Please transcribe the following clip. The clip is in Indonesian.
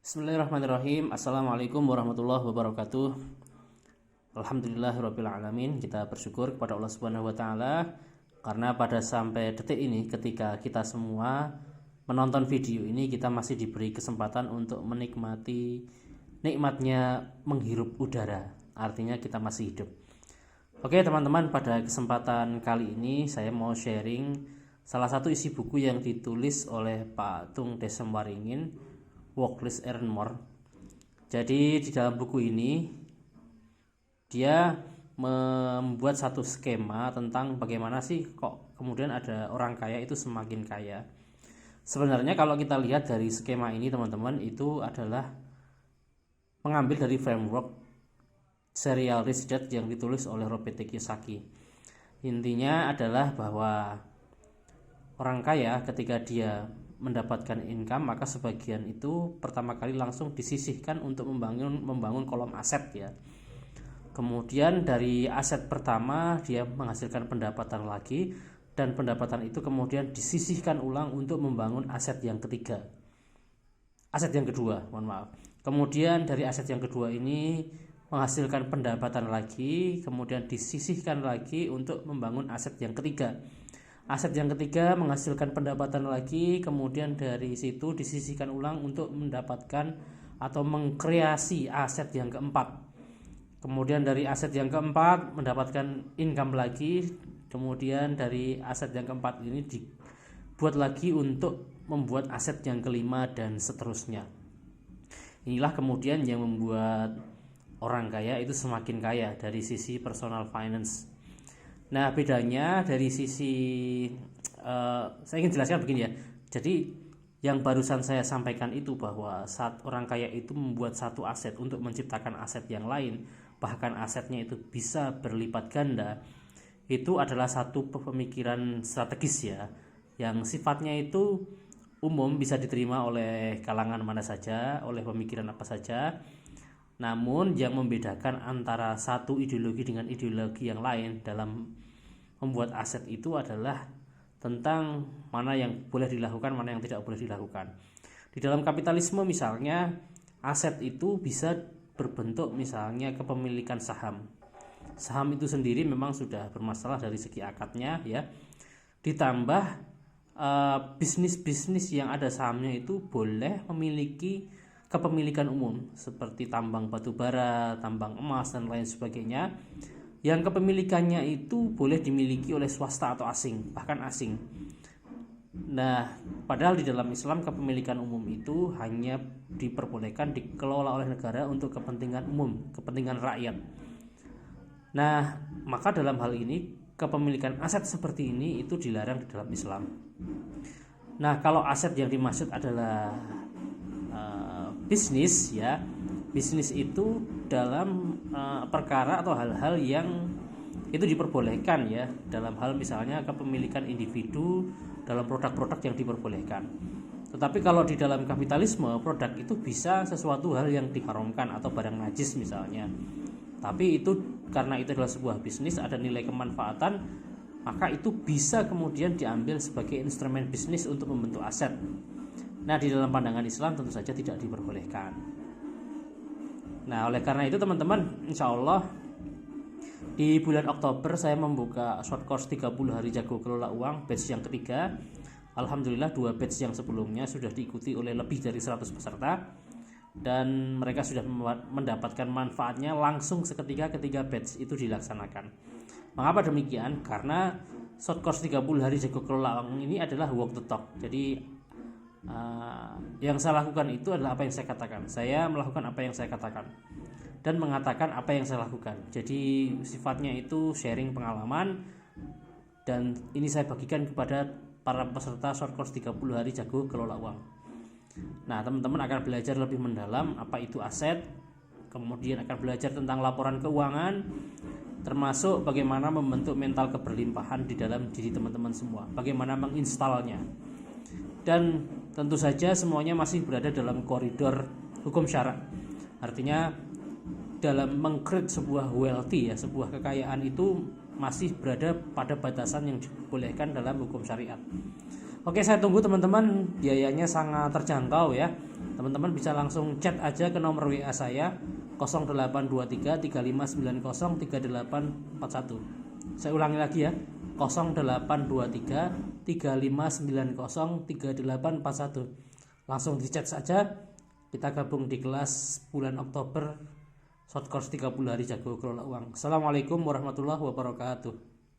Bismillahirrahmanirrahim. Assalamualaikum warahmatullahi wabarakatuh. Alhamdulillahirabbil alamin. Kita bersyukur kepada Allah Subhanahu wa taala karena pada sampai detik ini ketika kita semua menonton video ini, kita masih diberi kesempatan untuk menikmati nikmatnya menghirup udara. Artinya kita masih hidup. Oke teman-teman, pada kesempatan kali ini saya mau sharing salah satu isi buku yang ditulis oleh Pak Tung Desem Waringin, Work Less Earn More. Jadi di dalam buku ini dia membuat satu skema tentang bagaimana sih kok kemudian ada orang kaya itu semakin kaya. Sebenarnya kalau kita lihat dari skema ini teman-teman, itu adalah mengambil dari framework Serial Rich Dad yang ditulis oleh Robert Kiyosaki. Intinya adalah bahwa orang kaya ketika dia mendapatkan income, maka sebagian itu pertama kali langsung disisihkan untuk membangun kolom aset ya. Kemudian dari aset pertama dia menghasilkan pendapatan lagi, dan pendapatan itu kemudian disisihkan ulang untuk membangun aset yang ketiga. Aset yang kedua, mohon maaf. Kemudian dari aset yang kedua ini menghasilkan pendapatan lagi, kemudian disisihkan lagi untuk membangun aset yang ketiga. Aset yang ketiga menghasilkan pendapatan lagi, kemudian dari situ disisihkan ulang untuk mendapatkan atau mengkreasi aset yang keempat. Kemudian dari aset yang keempat mendapatkan income lagi, kemudian dari aset yang keempat ini dibuat lagi untuk membuat aset yang kelima dan seterusnya. Inilah kemudian yang membuat orang kaya itu semakin kaya dari sisi personal finance. Nah bedanya dari sisi saya ingin jelaskan begini ya. Jadi yang barusan saya sampaikan itu bahwa saat orang kaya itu membuat satu aset untuk menciptakan aset yang lain, bahkan asetnya itu bisa berlipat ganda, itu adalah satu pemikiran strategis ya, yang sifatnya itu umum, bisa diterima oleh kalangan mana saja, oleh pemikiran apa saja. Namun yang membedakan antara satu ideologi dengan ideologi yang lain dalam membuat aset itu adalah tentang mana yang boleh dilakukan, mana yang tidak boleh dilakukan. Di dalam kapitalisme misalnya, aset itu bisa berbentuk misalnya kepemilikan saham. Saham itu sendiri memang sudah bermasalah dari segi akadnya ya. Ditambah bisnis-bisnis yang ada sahamnya itu boleh memiliki kepemilikan umum seperti tambang batu bara, tambang emas dan lain sebagainya, yang kepemilikannya itu boleh dimiliki oleh swasta atau asing, bahkan asing. Nah, padahal di dalam Islam kepemilikan umum itu hanya diperbolehkan dikelola oleh negara untuk kepentingan umum, kepentingan rakyat. Nah, maka dalam hal ini kepemilikan aset seperti ini itu dilarang di dalam Islam. Nah, kalau aset yang dimaksud adalah bisnis ya, bisnis itu dalam perkara atau hal-hal yang itu diperbolehkan ya, dalam hal misalnya kepemilikan individu dalam produk-produk yang diperbolehkan. Tetapi kalau di dalam kapitalisme, produk itu bisa sesuatu hal yang diharamkan atau barang najis misalnya. Tapi itu karena itu adalah sebuah bisnis, ada nilai kemanfaatan, maka itu bisa kemudian diambil sebagai instrumen bisnis untuk membentuk aset. Nah di dalam pandangan Islam tentu saja tidak diperbolehkan. Nah oleh karena itu teman-teman, insya Allah di bulan Oktober saya membuka short course 30 hari jago kelola uang batch yang ketiga. Alhamdulillah 2 batch yang sebelumnya sudah diikuti oleh lebih dari 100 peserta, dan mereka sudah mendapatkan manfaatnya langsung seketika ketika batch itu dilaksanakan. Mengapa demikian? Karena short course 30 hari jago kelola uang ini adalah walk the talk. Jadi yang saya lakukan itu adalah apa yang saya katakan. Saya melakukan apa yang saya katakan dan mengatakan apa yang saya lakukan. Jadi sifatnya itu sharing pengalaman, dan ini saya bagikan kepada para peserta short course 30 hari jago kelola uang. Nah teman-teman akan belajar lebih mendalam apa itu aset, kemudian akan belajar tentang laporan keuangan, termasuk bagaimana membentuk mental keberlimpahan di dalam diri teman-teman semua, bagaimana menginstalnya. Dan tentu saja semuanya masih berada dalam koridor hukum syara. Artinya dalam meng-create sebuah wealthy ya, sebuah kekayaan itu masih berada pada batasan yang dibolehkan dalam hukum syariat. Oke, saya tunggu teman-teman, biayanya sangat terjangkau ya. Teman-teman bisa langsung chat aja ke nomor WA saya 0823 3590 3841. Saya ulangi lagi ya, 0823 3590 3841. Langsung di chat saja. Kita gabung di kelas bulan Oktober short course 30 hari jago kelola uang. Assalamualaikum warahmatullahi wabarakatuh.